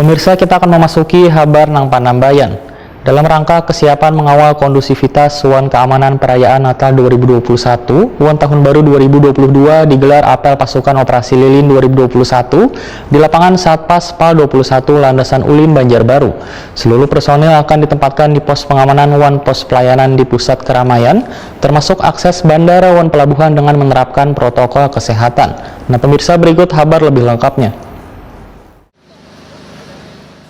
Pemirsa, kita akan memasuki Habar Nang Panambayan. Dalam rangka kesiapan mengawal kondusivitas Wan Keamanan Perayaan Natal 2021, Wan Tahun Baru 2022 digelar apel pasukan operasi lilin 2021 di lapangan Satpas PAL 21 Landasan Ulin Banjarbaru. Seluruh personil akan ditempatkan di pos pengamanan Wan pos pelayanan di pusat keramaian, termasuk akses bandara Wan pelabuhan dengan menerapkan protokol kesehatan. Nah pemirsa, berikut kabar lebih lengkapnya.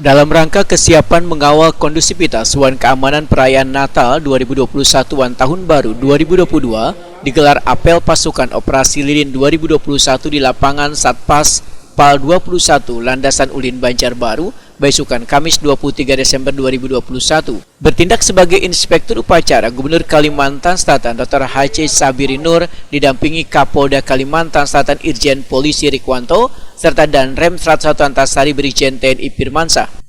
Dalam rangka kesiapan mengawal kondusivitas Wan Keamanan Perayaan Natal 2021 Wan Tahun Baru 2022, digelar apel pasukan operasi lilin 2021 di lapangan Satpas PAL 21 Landasan Ulin Banjarbaru, Baisukan Kamis 23 Desember 2021. Bertindak sebagai Inspektur Upacara, Gubernur Kalimantan Selatan Dr. H.C. Sabiri Nur didampingi Kapolda Kalimantan Selatan Irjen Polisi Rikwanto serta Danrem 101 Antasari Brigjen TNI Firmansyah.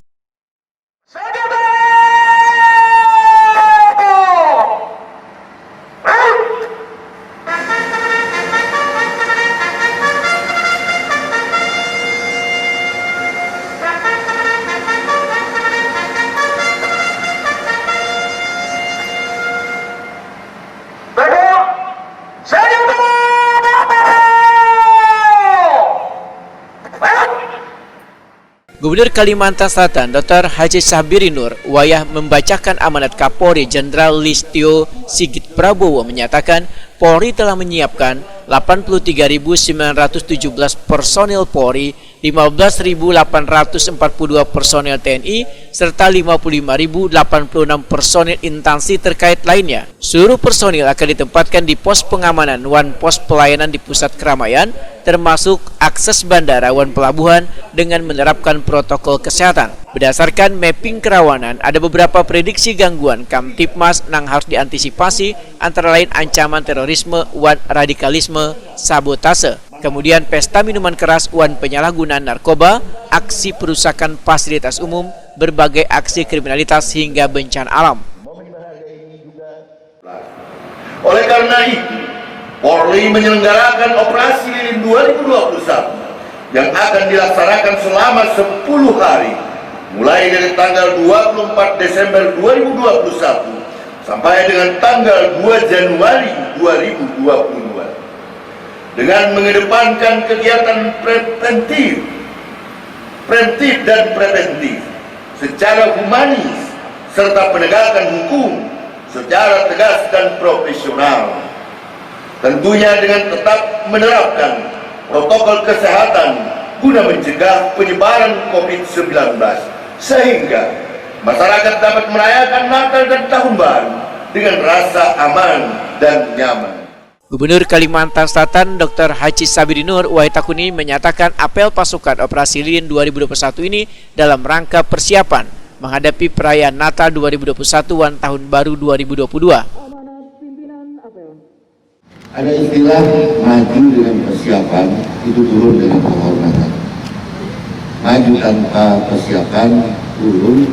Gubernur Kalimantan Selatan Dr. H.C. Sabiri Nur wayah membacakan amanat Kapolri Jenderal Listio Sigit Prabowo menyatakan Polri telah menyiapkan 83.917 personil Polri, 15.842 personil TNI, serta 55.086 personil instansi terkait lainnya. Seluruh personil akan ditempatkan di pos pengamanan Wan pos pelayanan di pusat keramaian, termasuk akses bandara Wan pelabuhan dengan menerapkan protokol kesehatan. Berdasarkan mapping kerawanan, ada beberapa prediksi gangguan Kamtipmas yang harus diantisipasi, antara lain ancaman terorisme, wan radikalisme, sabotase, kemudian pesta minuman keras, wan penyalahgunaan narkoba, aksi perusakan fasilitas umum, berbagai aksi kriminalitas hingga bencana alam. Oleh karena itu, Polri menyelenggarakan operasi lilin 2021 yang akan dilaksanakan selama 10 hari, mulai dari tanggal 24 Desember 2021 sampai dengan tanggal 2 Januari 2022. Dengan mengedepankan kegiatan preventif dan preventif secara humanis serta penegakan hukum secara tegas dan profesional. Tentunya dengan tetap menerapkan protokol kesehatan guna mencegah penyebaran COVID-19 sehingga masyarakat dapat merayakan Natal dan Tahun Baru dengan rasa aman dan nyaman. Gubernur Kalimantan Selatan Dr. H.C. Sabiri Nur Waitakuni menyatakan apel pasukan operasi lilin 2021 ini dalam rangka persiapan menghadapi perayaan Natal 2021 dan Tahun Baru 2022. Ada istilah maju dengan persiapan, itu turun dengan penghormatan. Maju tanpa persiapan, turun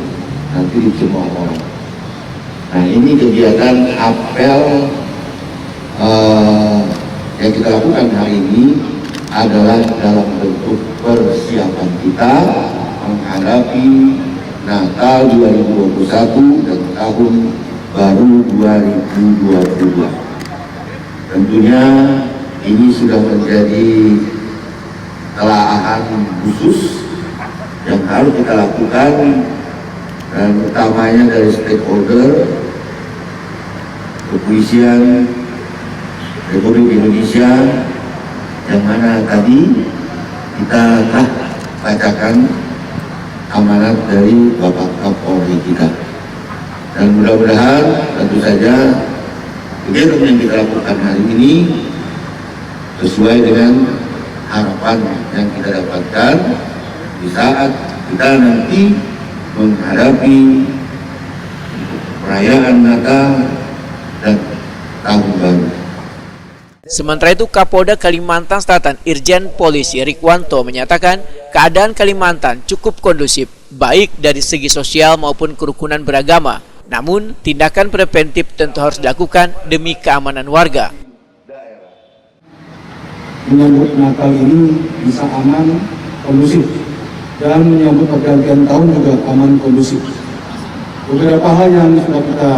nanti dicemooh orang. Nah ini kegiatan apel yang kita lakukan hari ini adalah dalam bentuk persiapan kita menghadapi Natal 2021 dan Tahun Baru 2022. Tentunya ini sudah menjadi telaahan khusus yang harus kita lakukan, dan utamanya dari stakeholder kepolisian Republik Indonesia, yang mana tadi kita telah bacakan amanat dari Bapak Kapolri kita, dan mudah-mudahan tentu saja kegiatan yang kita lakukan hari ini sesuai dengan harapan yang kita dapatkan di saat kita nanti menghadapi perayaan Natal dan Tahun Baru. Sementara itu, Kapolda Kalimantan Selatan Irjen Polisi Rikwanto menyatakan keadaan Kalimantan cukup kondusif, baik dari segi sosial maupun kerukunan beragama. Namun, tindakan preventif tentu harus dilakukan demi keamanan warga. Menyambut Natal ini bisa aman, kondusif, dan menyambut pergantian tahun juga aman kondusif. Beberapa hal yang sudah kita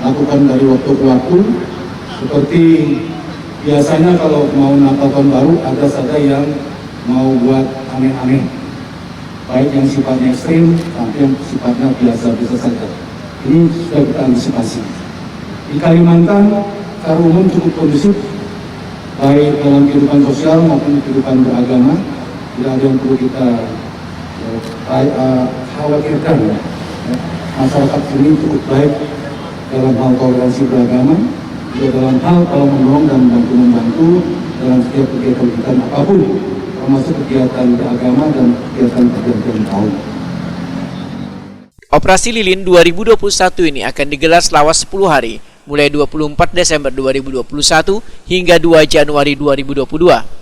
lakukan dari waktu ke waktu, seperti biasanya kalau mau Natal tahun baru ada saja yang mau buat aneh-aneh, baik yang sifatnya ekstrim sampai yang sifatnya biasa-biasa saja. Ini sudah kita antisipasi. Di Kalimantan, secara umum cukup kondusif, baik dalam kehidupan sosial maupun kehidupan beragama. Tidak ada yang perlu kita khawatirkan. Masyarakat sini cukup baik dalam hal toleransi beragama, juga dalam hal kalau menolong dan membantu dalam setiap kegiatan apapun, termasuk kegiatan beragama dan kegiatan pergantian tahun. Operasi Lilin 2021 ini akan digelar selama 10 hari, mulai 24 Desember 2021 hingga 2 Januari 2022.